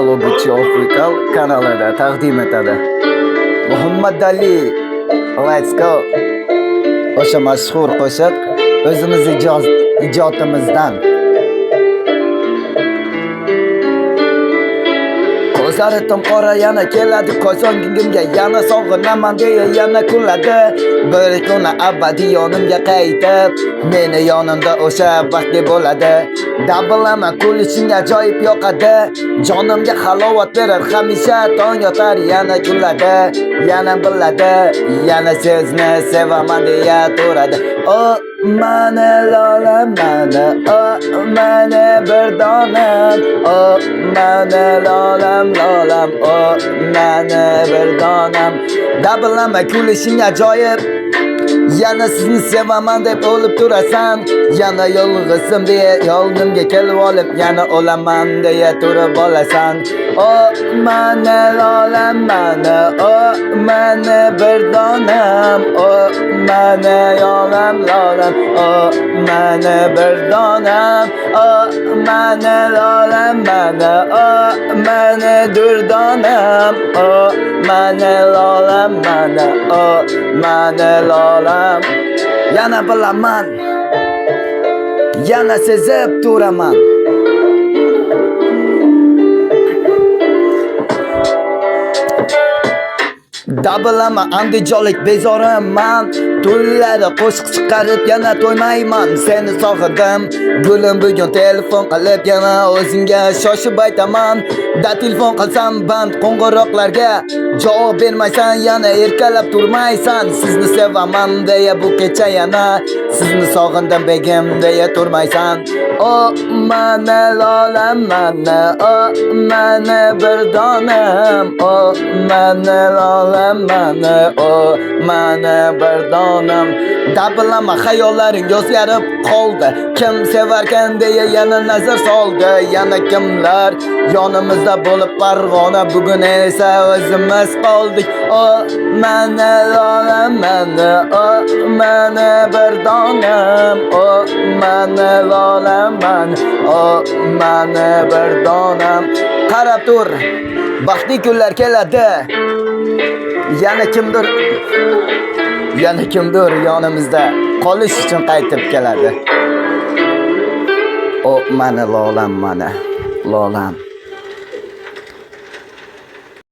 Monologichi Official kanalida taqdim etadi. Muhammad Ali, Let's go. O'sha mashhur qo'shiq o'zimiz ijodimizdan. Ko'zlari qora yana keladi ko'zongimga yana sog'inaman deya yana kuladi. Bir kuni abadiy yonimga qaytib, meni yonimda o'sha vaqtda bo'ladi. Dablama kulishing ajoyib yoqadi. Jonimga halovat berar hamisha tong yotar yana kuladi. Yana biladi, yana sizni sevaman deya turadi. Oh mana lolam mana, oh mana bir donam, oh mana lolam lolam, oh mana bir donam. Dablama kulishing ajoyib. Yana sizni sevaman deb o'lib turasan, yana yolg'izim deya yolg'imga kelib olib, yana o'laman deya turib olasan. Oh mana lolam mana, oh mana bir donam, oh mana yolam lolam, oh mana bir donam, oh mana lolam mana, oh mana durdonam, oh mana lolam mana, oh mana lolam. Yana bilaman, yana sezib turaman. Dablama andijonlik bezoraman, to'ylarda qo'shiq chiqarib yana to'ymayman. Seni sog'indim, gulim bugun telefon qilib yana o'zingga shoshib aytaman. Da telefon qilsam band qo'ng'iroqlarga javob bermaysan, yana erkalab turmaysan. Sizni sevaman deya bu kecha yana sizni sog'indim begim deya turmaysan. Oh mana lolam mana, oh mana bir donam, oh mana lolam mana, oh mana bir donam. Dablama xayollaring o'zgarib qoldi. Kim sevarkan deya yana nazar soldi. Yana kimlar yonimizda bo'lib Farg'ona, bugun esa o'zimiz qoldik. Oh mana lolam mana, oh mana bir donam, oh mana lolam mana, oh mana bir donam. Qarab tur, baxtli kunlar keladi. Yana kimdir yonimizda qolish uchun qaytib keladi. O mana lolam mana, lolam.